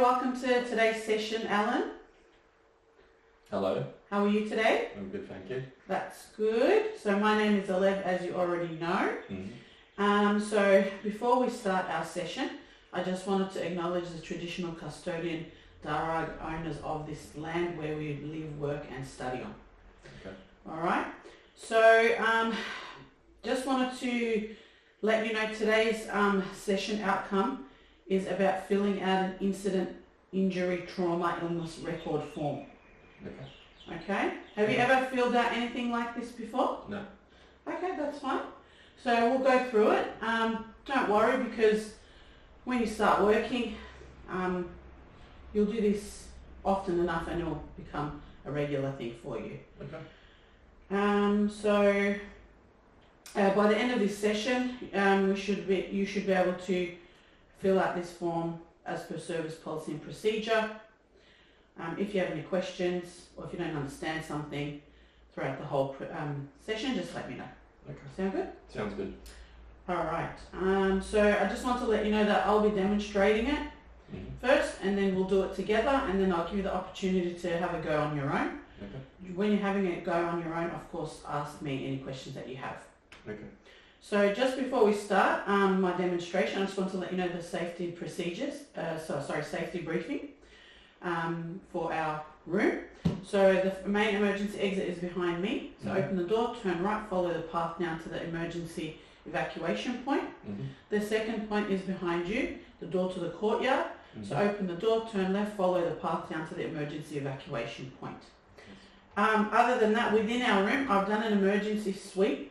welcome to today's session, Alan. Hello. How are you today? I'm good, thank you. That's good. So my name is Alev, as you already know. So before we start our session, I just wanted to acknowledge the traditional custodian Darug owners of this land where we live, work and study on. Okay. Alright, so just wanted to let you know today's session outcome is about filling out an incident, injury, trauma, illness record form. Okay. Okay? Have you ever filled out anything like this before? No. Okay, that's fine. So we'll go through it. Don't worry, because when you start working, you'll do this often enough and it'll become a regular thing for you. Okay. So by the end of this session, you should be able to fill out this form as per service policy and procedure. If you have any questions or if you don't understand something throughout the whole session, just let me know. Okay. Sound good? Sounds good. Alright, so I just want to let you know that I'll be demonstrating it first, and then we'll do it together, and then I'll give you the opportunity to have a go on your own. Okay. When you're having a go on your own, of course, ask me any questions that you have. Okay. So just before we start my demonstration, I just want to let you know the safety procedures, safety briefing for our room. So the main emergency exit is behind me. So open the door, turn right, follow the path down to the emergency evacuation point. The second point is behind you, the door to the courtyard. So open the door, turn left, follow the path down to the emergency evacuation point. Other than that, within our room, I've done an emergency sweep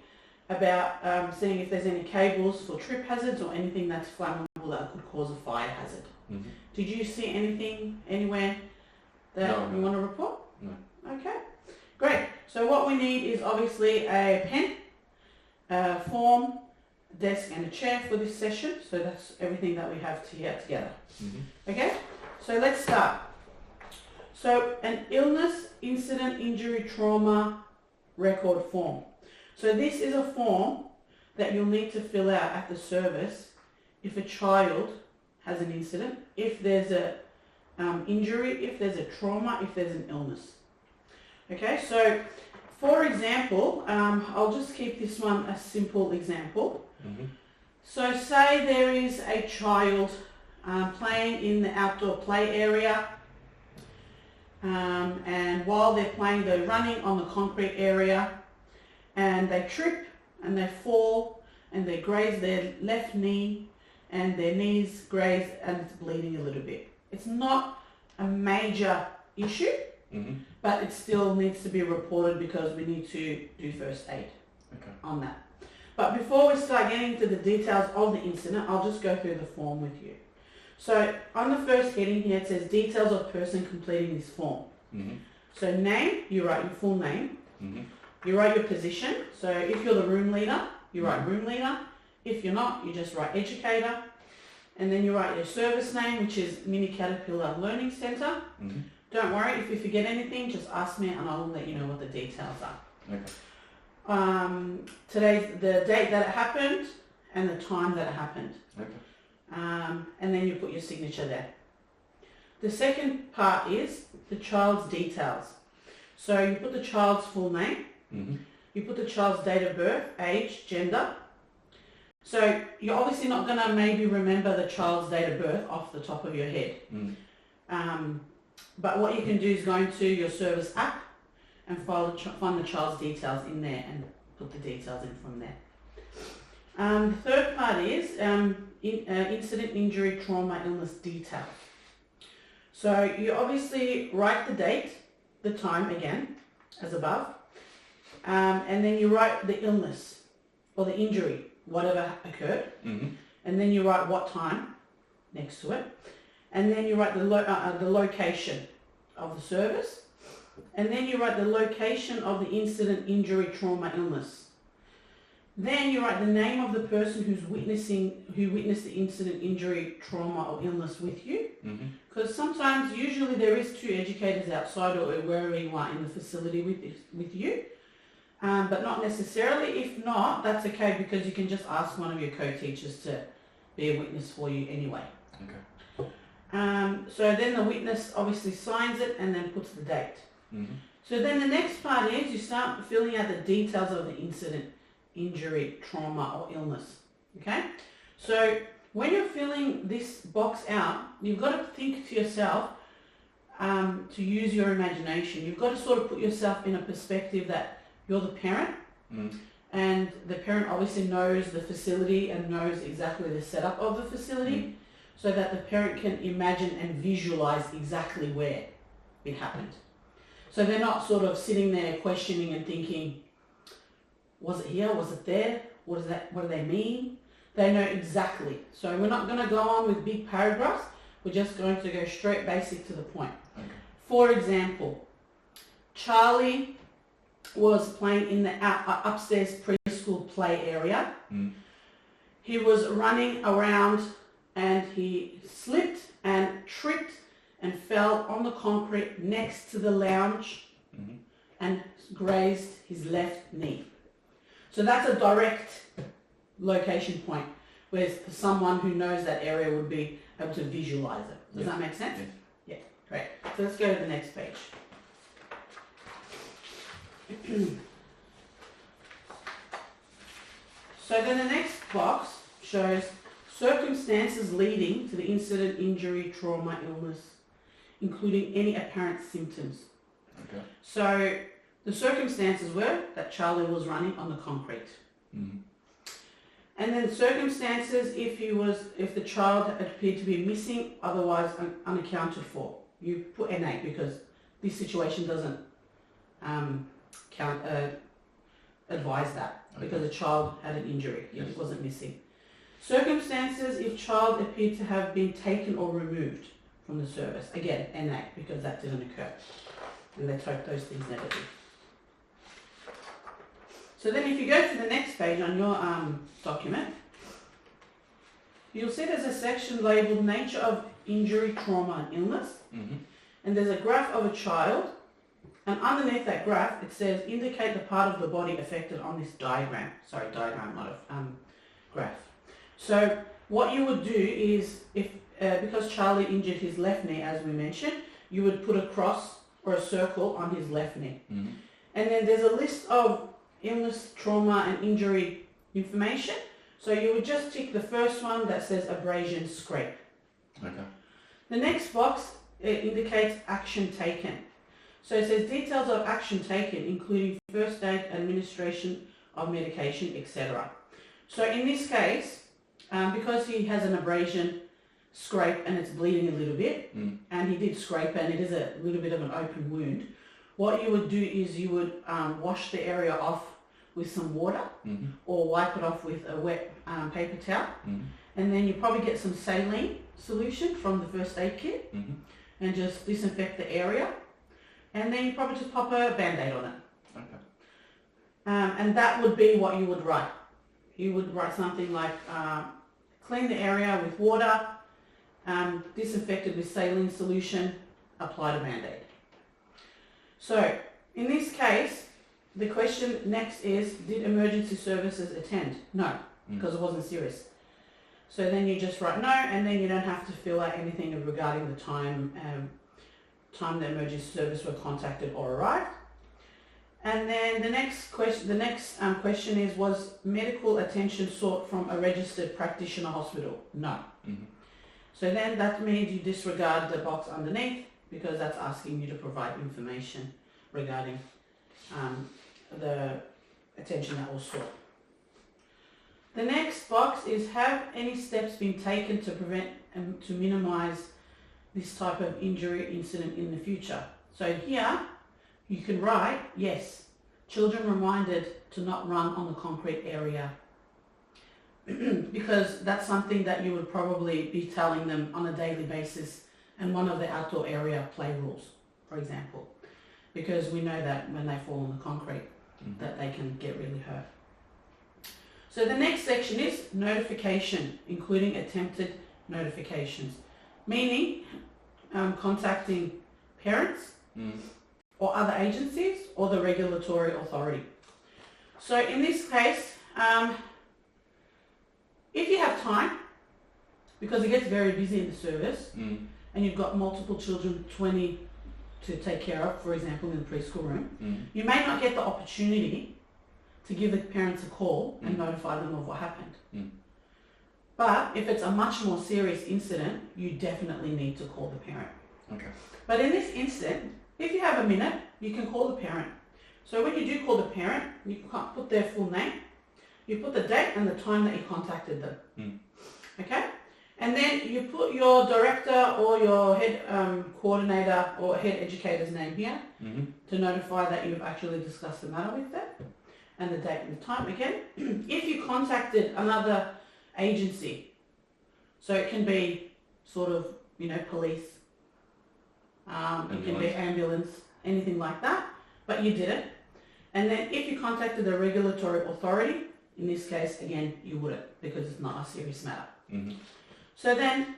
about seeing if there's any cables for trip hazards or anything that's flammable that could cause a fire hazard. Did you see anything anywhere that you want to report? No. Okay, great. So what we need is obviously a pen, a form, a desk and a chair for this session. So that's everything that we have here together. Okay, so let's start. So an illness, incident, injury, trauma record form. So this is a form that you'll need to fill out at the service if a child has an incident, if there's a injury, if there's a trauma, if there's an illness. Okay, so for example, I'll just keep this one a simple example. So say there is a child playing in the outdoor play area, and while they're playing, they're running on the concrete area, and they trip and they fall and they graze their left knee and their knees graze and it's bleeding a little bit. It's not a major issue, but it still needs to be reported because we need to do first aid on that. But before we start getting into the details of the incident, I'll just go through the form with you. So on the first heading here, it says details of person completing this form. So name, you write your full name. You write your position. So if you're the room leader, you write room leader. If you're not, you just write educator. And then you write your service name, which is Mini Caterpillar Learning Centre. Don't worry, if you forget anything, just ask me and I'll let you know what the details are. Today's the date that it happened and the time that it happened. And then you put your signature there. The second part is the child's details. So you put the child's full name. You put the child's date of birth, age, gender. So you're obviously not going to maybe remember the child's date of birth off the top of your head. But what you can do is go into your service app and find the child's details in there and put the details in from there. The third part is incident, injury, trauma, illness detail. So you obviously write the date, the time again, as above, and then you write the illness or the injury, whatever occurred, and then you write what time next to it, and then you write the location of the service, and then you write the location of the incident, injury, trauma, illness. Then you write the name of the person who witnessed the incident, injury, trauma or illness with you. Because sometimes, usually there is two educators outside or wherever you are in the facility with you. But not necessarily. If not, that's okay because you can just ask one of your co-teachers to be a witness for you anyway. So then the witness obviously signs it and then puts the date. Mm-hmm. So then the next part is you start filling out the details of the incident, injury, trauma or illness. Okay? So when you're filling this box out, you've got to think to yourself, to use your imagination. You've got to sort of put yourself in a perspective that you're the parent, and the parent obviously knows the facility and knows exactly the setup of the facility, so that the parent can imagine and visualize exactly where it happened. So they're not sort of sitting there questioning and thinking, was it here? Was it there? What do they mean? They know exactly. So we're not going to go on with big paragraphs. We're just going to go straight basic to the point. Okay. For example, Charlie was playing in the upstairs preschool play area. He was running around and he slipped and tripped and fell on the concrete next to the lounge and grazed his left knee. So that's a direct location point where someone who knows that area would be able to visualize it. Does that make sense? Yes. Yeah, great. So let's go to the next page. So then the next box shows circumstances leading to the incident, injury, trauma, illness, including any apparent symptoms. Okay. So the circumstances were that Charlie was running on the concrete. And then circumstances if the child appeared to be missing, otherwise unaccounted for. You put NA because this situation doesn't advise that, because the child had an injury, Yes. it wasn't missing. Circumstances if child appeared to have been taken or removed from the service. Again, NA, because that didn't occur. And they took those things negative. So then if you go to the next page on your document, you'll see there's a section labelled Nature of Injury, Trauma and Illness. And there's a graph of a child, and underneath that graph it says indicate the part of the body affected on this diagram. Sorry, diagram, not a graph. So what you would do is, if because Charlie injured his left knee, as we mentioned, you would put a cross or a circle on his left knee. And then there's a list of illness, trauma and injury information. So you would just tick the first one that says abrasion, scrape. Okay. The next box indicates action taken. So it says details of action taken, including first aid, administration of medication, etc. So in this case, because he has an abrasion, scrape, and it's bleeding a little bit, and he did scrape and it is a little bit of an open wound, what you would do is you would wash the area off with some water or wipe it off with a wet paper towel, and then you probably get some saline solution from the first aid kit and just disinfect the area, and then you probably just pop a band-aid on it. Okay. And that would be what you would write. You would write something like clean the area with water, disinfected with saline solution, apply the band-aid. So in this case, the question next is, did emergency services attend? No, because it wasn't serious. So then you just write no, and then you don't have to fill out anything regarding the time the emergency service were contacted or arrived. And then the next question is, was medical attention sought from a registered practitioner hospital? No. So then that means you disregard the box underneath, because that's asking you to provide information regarding the attention that was sought. The next box is, have any steps been taken to prevent and to minimize this type of injury incident in the future? So here you can write, yes, children reminded to not run on the concrete area because that's something that you would probably be telling them on a daily basis, and one of the outdoor area play rules, for example, because we know that when they fall on the concrete that they can get really hurt. So the next section is notification, including attempted notifications, meaning contacting parents or other agencies or the regulatory authority. So in this case, if you have time, because it gets very busy in the service, and you've got multiple children, 20 to take care of, for example, in the preschool room, you may not get the opportunity to give the parents a call and notify them of what happened. But if it's a much more serious incident, you definitely need to call the parent. Okay. But in this instant, if you have a minute, you can call the parent. So when you do call the parent, you can't put their full name. You put the date and the time that you contacted them. Okay? And then you put your director or your head coordinator or head educator's name here to notify that you've actually discussed the matter with them, and the date and the time again. If you contacted another agency, so it can be sort of, police, it can be ambulance, anything like that, but you didn't. And then if you contacted the regulatory authority, in this case, again, you wouldn't, because it's not a serious matter. So then,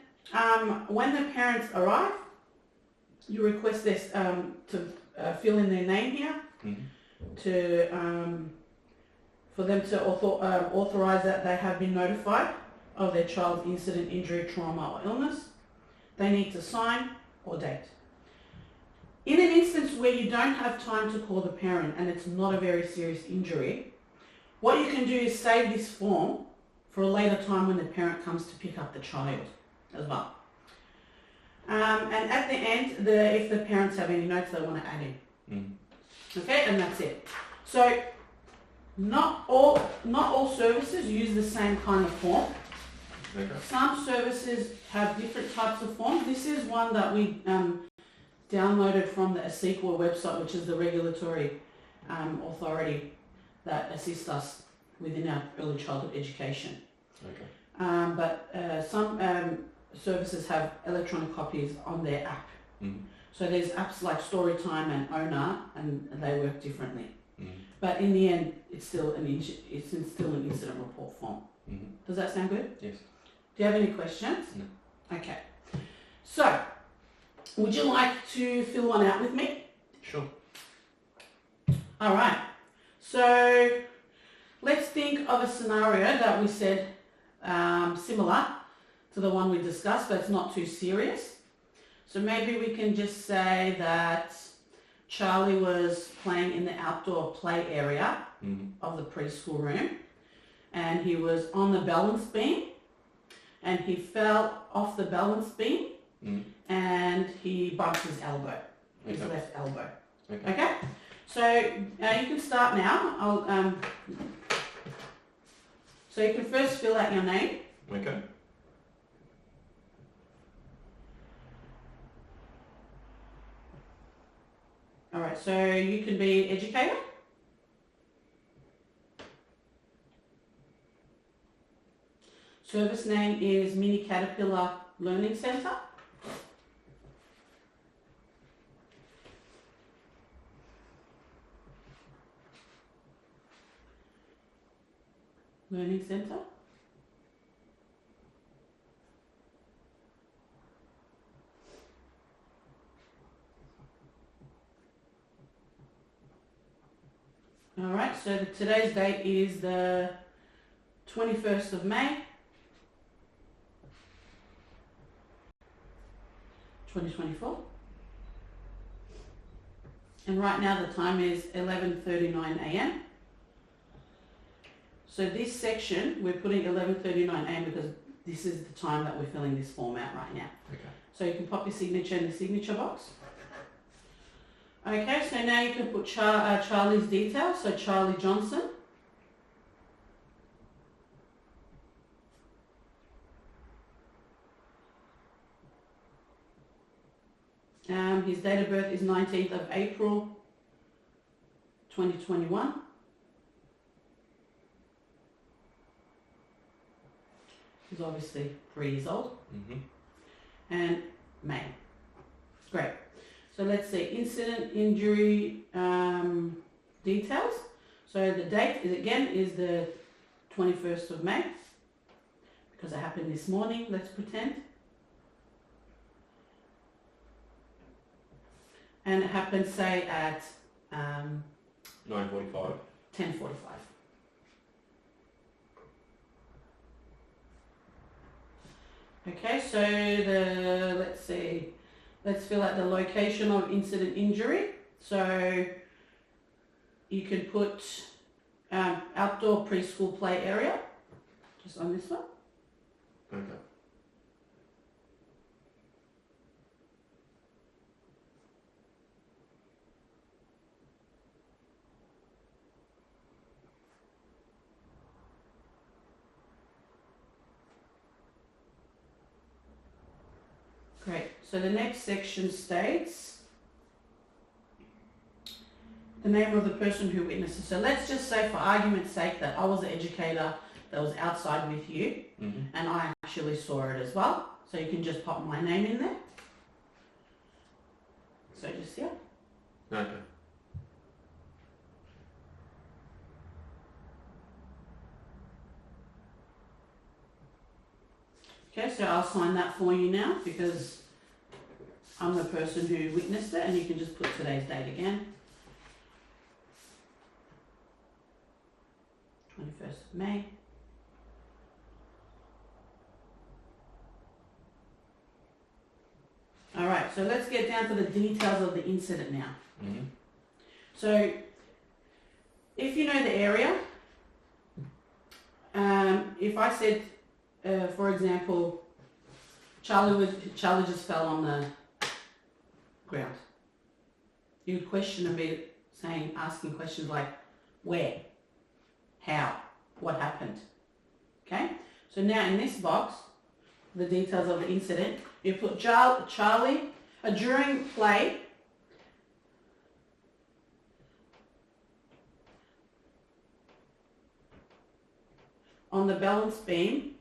when the parents arrive, you request this to fill in their name here, for them to authorize that they have been notified of their child's incident, injury, trauma, or illness. They need to sign or date. In an instance where you don't have time to call the parent and it's not a very serious injury, what you can do is save this form for a later time when the parent comes to pick up the child as well. And at the end, if the parents have any notes they want to add in. Okay, and that's it. So not all services use the same kind of form. Okay. Some services have different types of forms. This is one that we downloaded from the ASIQA website, which is the regulatory authority that assists us within our early childhood education. Okay. But some services have electronic copies on their app. So there's apps like Storytime and Owner, and they work differently. But in the end, it's still an incident report form. Does that sound good? Yes. Do you have any questions? No. Okay. So, would you like to fill one out with me? Sure. All right. So, let's think of a scenario that we said similar to the one we discussed, but it's not too serious. So maybe we can just say that Charlie was playing in the outdoor play area of the preschool room, and he was on the balance beam, and he fell off the balance beam, and he bumped his elbow, his left elbow. Okay? So you can start now. So you can first fill out your name. Okay. All right, so you can be educator. Service name is Mini Caterpillar Learning Centre. Learning Centre. All right, so today's date is the 21st of May, 2024. And right now the time is 11:39 a.m. So this section, we're putting 11:39 a.m. because this is the time that we're filling this form out right now. Okay. So you can pop your signature in the signature box. Okay, so now you can put Charlie's details, so Charlie Johnson. His date of birth is 19th of April 2021. He's obviously 3 years old. And May. Great. So let's see, incident, injury, details. So the date is the 21st of May, because it happened this morning, let's pretend. And it happened, say, at 9:45. 10:45. Okay, so let's fill out the location of incident injury. So you can put outdoor preschool play area, just on this one. Okay. Great. So the next section states the name of the person who witnesses. So let's just say, for argument's sake, that I was the educator that was outside with you, and I actually saw it as well. So you can just pop my name in there. So just here. Okay. Okay, so I'll sign that for you now because I'm the person who witnessed it, and you can just put today's date again. 21st of May. Alright, so let's get down to the details of the incident now. So, if you know the area, if I said, for example, Charlie just fell on the ground, you would question a bit, asking questions like, where, how, what happened, okay? So now in this box, the details of the incident, you put Charlie, during play, on the balance beam,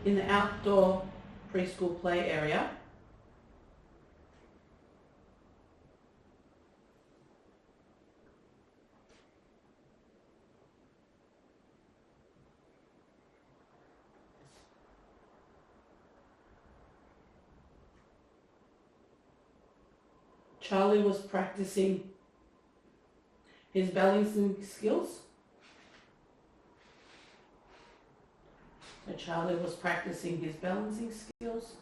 in the outdoor preschool play area, Charlie was practicing his balancing skills. So Charlie was practicing his balancing skills.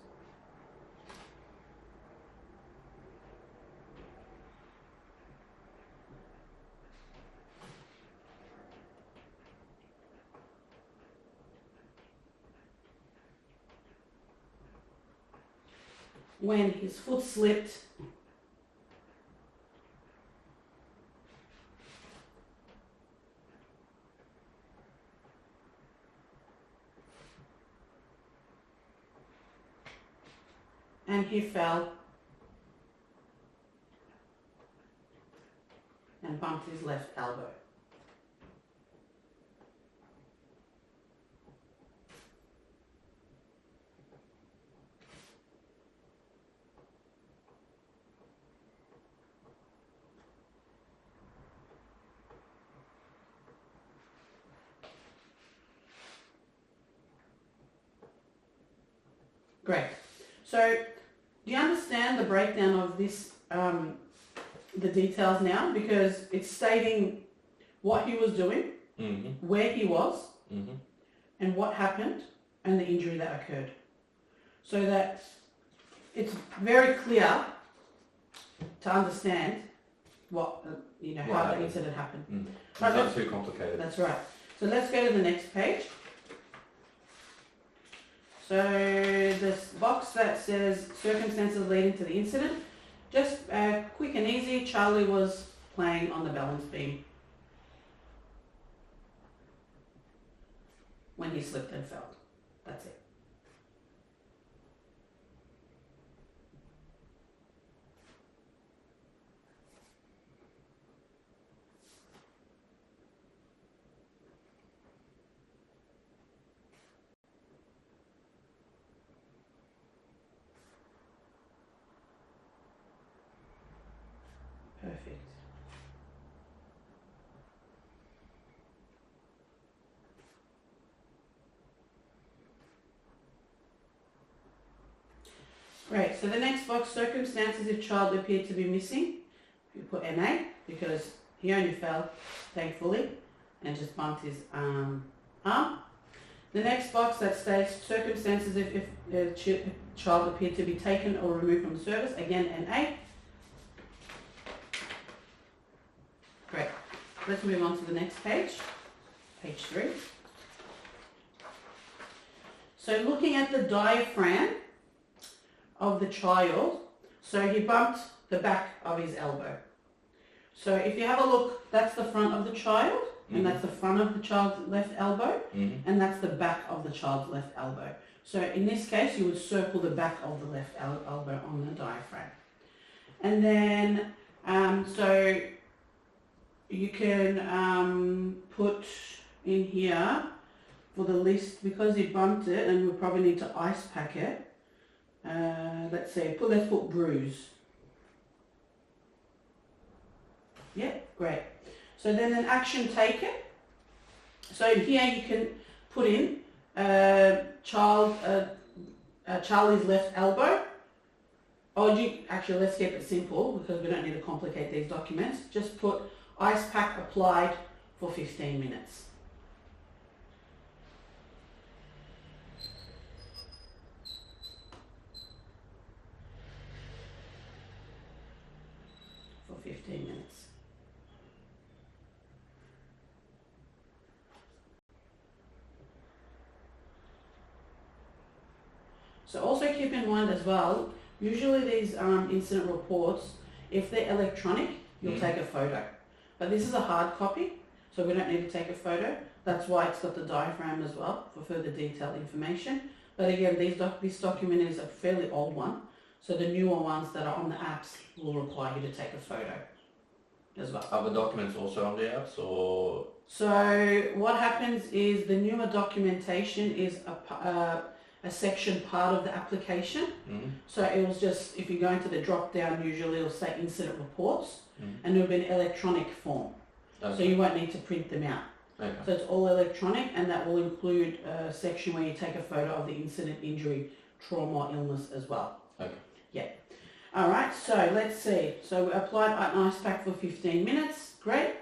When his foot slipped, and he fell and bumped his left elbow. Great. So, do you understand the breakdown of this, the details now? Because it's stating what he was doing, where he was, and what happened, and the injury that occurred. So that it's very clear to understand what, how the incident happened. It's not too complicated. That's right. So let's go to the next page. So this box that says circumstances leading to the incident, just quick and easy. Charlie was playing on the balance beam when he slipped and fell. That's it. Perfect. Great. So the next box, circumstances if child appeared to be missing. You put NA because he only fell, thankfully, and just bumped his arm. The next box that states circumstances if a child appeared to be taken or removed from the service. Again, NA. Great. Let's move on to the next page. Page 3. So looking at the diaphragm of the child, so he bumped the back of his elbow. So if you have a look, that's the front of the child, and that's the front of the child's left elbow, and that's the back of the child's left elbow. So in this case, you would circle the back of the left elbow on the diaphragm. And then, so you can put in here for the list, because he bumped it, and we probably need to ice pack it. Let's put bruise. Yeah, great. So then an action taken. So here you can put in Charlie's left elbow. Actually, let's keep it simple because we don't need to complicate these documents. Just put ice pack applied for 15 minutes. For 15 minutes. So also keep in mind as well, usually these incident reports, if they're electronic, you'll take a photo. But this is a hard copy, so we don't need to take a photo. That's why it's got the diaphragm as well for further detailed information. But again, this document is a fairly old one, so the newer ones that are on the apps will require you to take a photo as well. Are the documents also on the apps, or? So what happens is the newer documentation is a section part of the application. So it was just, if you go into the drop down, usually it'll say incident reports, and it'll be an electronic form. So you won't need to print them out. So it's all electronic, and that will include a section where you take a photo of the incident, injury, trauma, or illness as well. Yeah. All right, so let's see. So we applied an ice pack for 15 minutes. Great.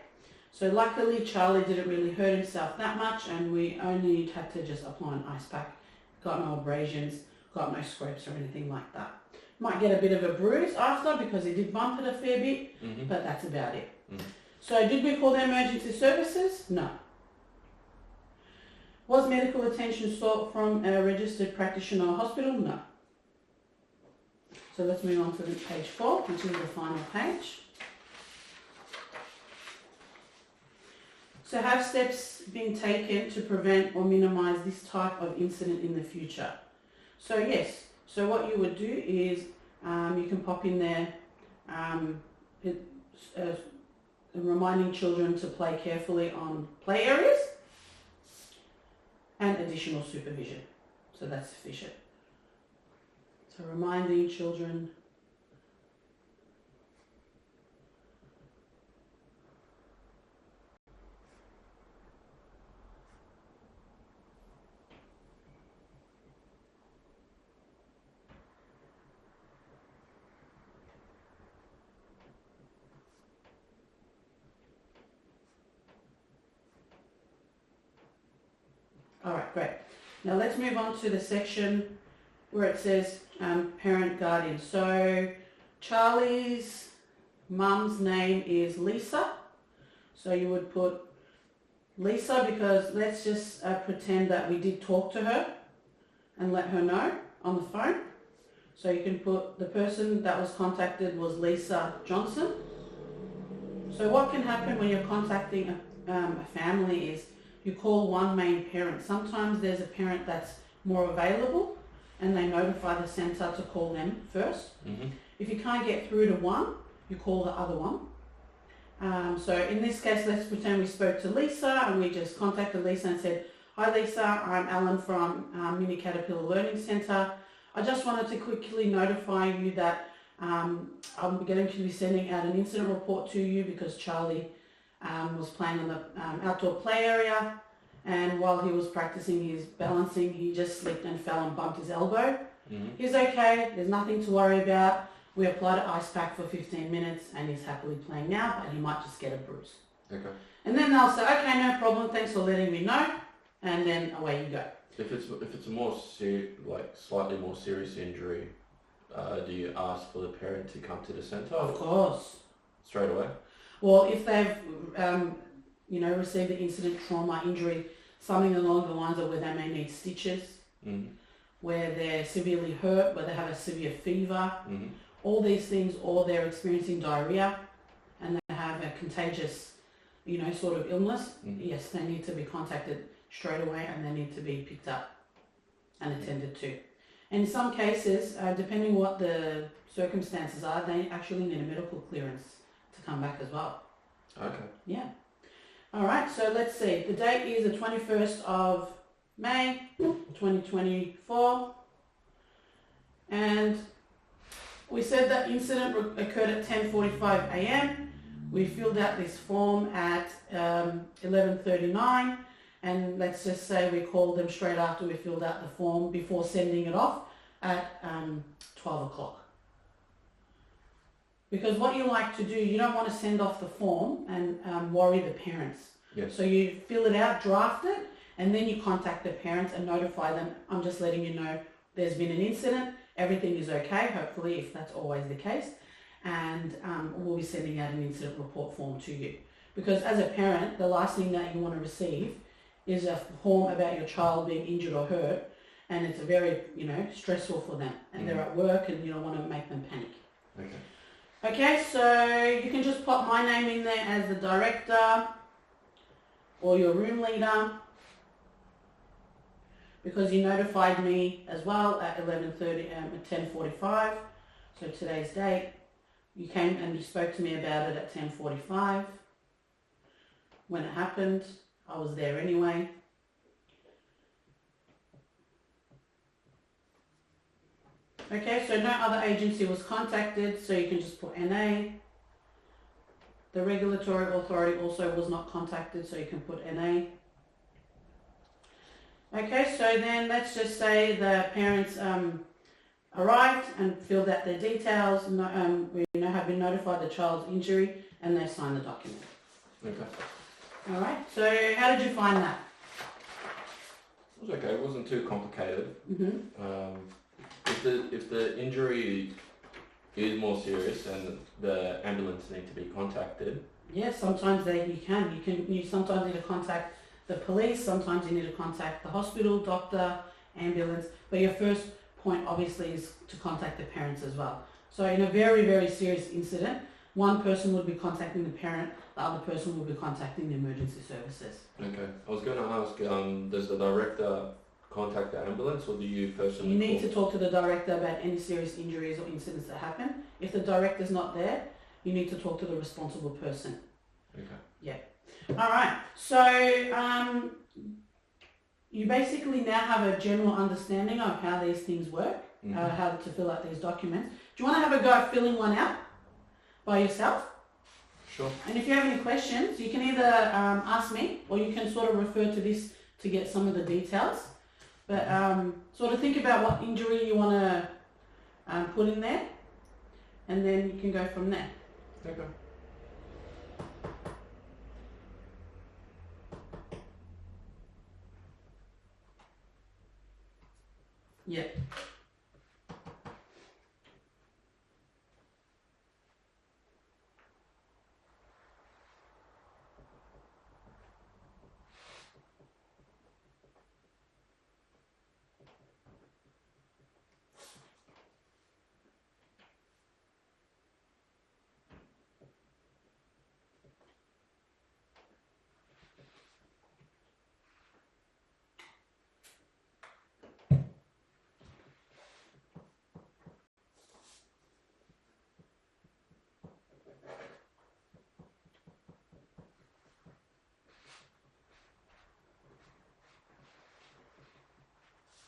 So luckily Charlie didn't really hurt himself that much, and we only had to just apply an ice pack. Got no abrasions, got no scrapes or anything like that. Might get a bit of a bruise after because he did bump it a fair bit, but that's about it. So did we call the emergency services? No. Was medical attention sought from a registered practitioner or hospital? No. So let's move on to page 4, which is the final page. So have steps been taken to prevent or minimise this type of incident in the future? So yes, so what you would do is you can pop in there reminding children to play carefully on play areas and additional supervision. So that's sufficient. So reminding children . All right, great. Now let's move on to the section where it says parent guardian. So Charlie's mum's name is Lisa. So you would put Lisa because let's just pretend that we did talk to her and let her know on the phone. So you can put the person that was contacted was Lisa Johnson. So what can happen when you're contacting a family is you call one main parent. Sometimes there's a parent that's more available and they notify the centre to call them first. If you can't get through to one, you call the other one. So in this case, let's pretend we spoke to Lisa and we just contacted Lisa and said, "Hi Lisa, I'm Alan from Mini Caterpillar Learning Centre. I just wanted to quickly notify you that I'm going to be sending out an incident report to you because Charlie was playing on the outdoor play area, and while he was practicing his balancing, he just slipped and fell and bumped his elbow. He's okay, there's nothing to worry about. We applied an ice pack for 15 minutes and he's happily playing now, but he might just get a bruise. Okay. And then they'll say, okay, no problem, thanks for letting me know, and then away you go. If it's a more slightly more serious injury, do you ask for the parent to come to the centre? Of course. Straight away? Well, if they've, received an incident, trauma, injury, something along the lines of where they may need stitches, where they're severely hurt, where they have a severe fever, all these things, or they're experiencing diarrhea and they have a contagious, sort of illness, yes, they need to be contacted straight away and they need to be picked up and attended to. And in some cases, depending what the circumstances are, they actually need a medical clearance to come back as well. Okay. Yeah. All right, so let's see. The date is the 21st of May, 2024. And we said that incident occurred at 10:45 a.m. We filled out this form at 11:39. And let's just say we called them straight after we filled out the form before sending it off at 12 o'clock. Because what you like to do, you don't want to send off the form and worry the parents. Yes. So you fill it out, draft it, and then you contact the parents and notify them, I'm just letting you know there's been an incident, everything is okay, hopefully, if that's always the case, and we'll be sending out an incident report form to you. Because as a parent, the last thing that you want to receive is a form about your child being injured or hurt, and it's very, stressful for them, and they're at work and you don't want to make them panic. Okay. Okay, so you can just pop my name in there as the director or your room leader, because you notified me as well at 11:30 at 10:45. So today's date, you came and you spoke to me about it at 10:45. When it happened, I was there anyway. Okay, so no other agency was contacted, so you can just put NA. The regulatory authority also was not contacted, so you can put NA. Okay, so then let's just say the parents arrived and filled out their details, we have been notified the child's injury, and they signed the document. Okay. All right, so how did you find that? It was okay. It wasn't too complicated. If the injury is more serious and the ambulance need to be contacted. Yes, sometimes you sometimes need to contact the police, sometimes you need to contact the hospital, doctor, ambulance, but your first point obviously is to contact the parents as well. So in a very, very serious incident, one person would be contacting the parent, the other person will be contacting the emergency services. Okay. I was going to ask, does the director contact the ambulance or do you personally You need to talk to the director about any serious injuries or incidents that happen. If the director's not there, you need to talk to the responsible person. Okay. Yeah. All right. So you basically now have a general understanding of how these things work, how to fill out these documents. Do you want to have a go at filling one out by yourself? Sure. And if you have any questions, you can either ask me or you can sort of refer to this to get some of the details. But sort of think about what injury you want to put in there, and then you can go from there. Okay. Yeah.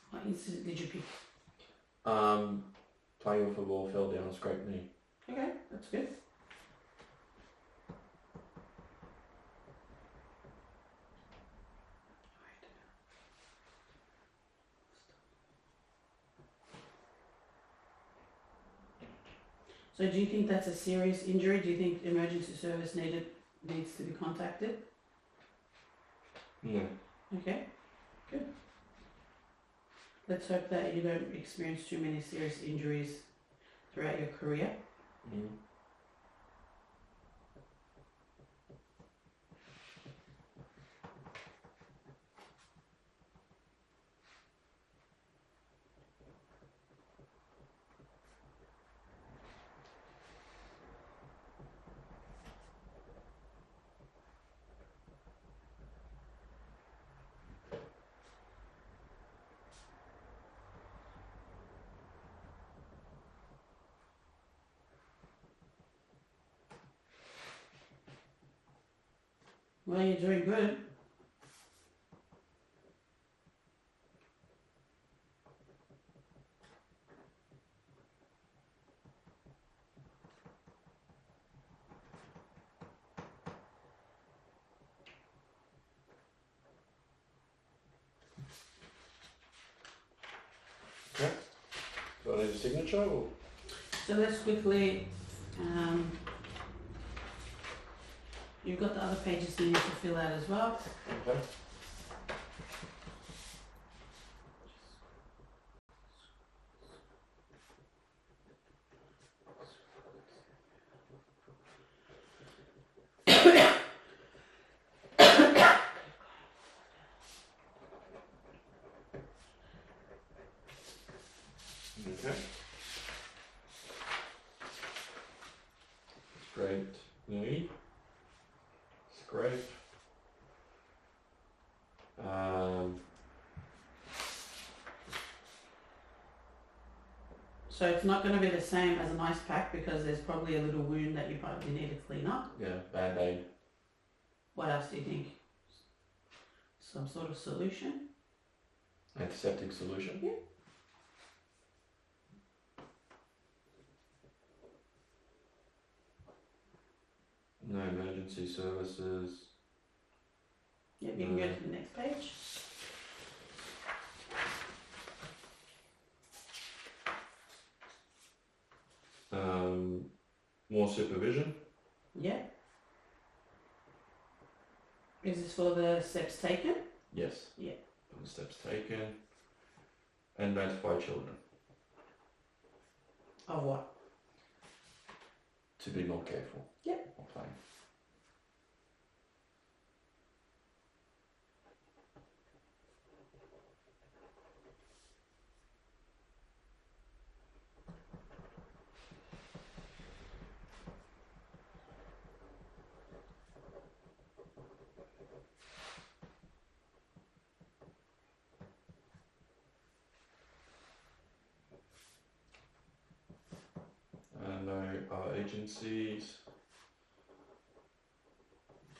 What incident did you pick? Playing with a ball, fell down, scraped knee. Okay, that's good. So do you think that's a serious injury? Do you think emergency service needs to be contacted? No. Okay, good. Let's hope that you don't experience too many serious injuries throughout your career. Mm. Well, you're doing good. Do I need a signature or? So let's quickly, you've got the other pages you need to fill out as well. Okay. Okay. Scraped knee. Scrape. So it's not going to be the same as an ice pack because there's probably a little wound that you probably need to clean up. Yeah, Band-Aid. What else do you think? Some sort of solution? Antiseptic solution. Yeah. No emergency services. Yep, you can go to the next page. More supervision. Yeah. Is this for the steps taken? Yes. Yeah. The steps taken. And notify children Of what? to be more careful. Yep. While playing. No agencies.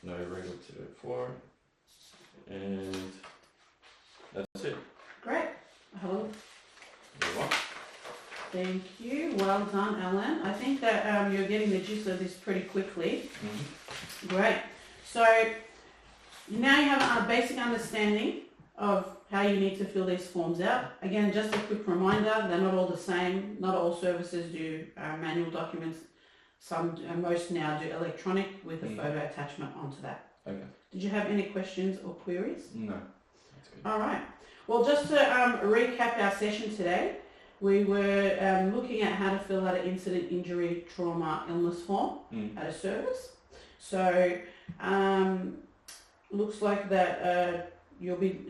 No regulatory for. And that's it. Great. Hello. Move on. Thank you. Well done, Alan. I think that you're getting the gist of this pretty quickly. Mm-hmm. Great. So now you have a basic understanding of how you need to fill these forms out. Again, just a quick reminder, they're not all the same. Not all services do manual documents. Some, most now do electronic with a photo attachment onto that. Okay. Did you have any questions or queries? No. That's good. All right. Well, just to recap our session today, we were looking at how to fill out an incident, injury, trauma, illness form at a service. So, looks like that you'll be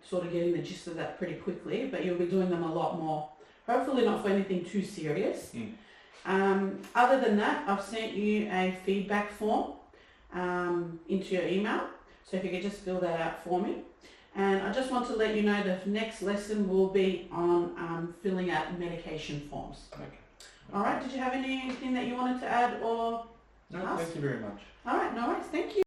sort of getting the gist of that pretty quickly, but you'll be doing them a lot more. Hopefully not for anything too serious. Other than that, I've sent you a feedback form into your email. So if you could just fill that out for me. And I just want to let you know the next lesson will be on filling out medication forms. Okay. All right, did you have anything that you wanted to add or No, ask? thank you very much. All right, no worries, thank you.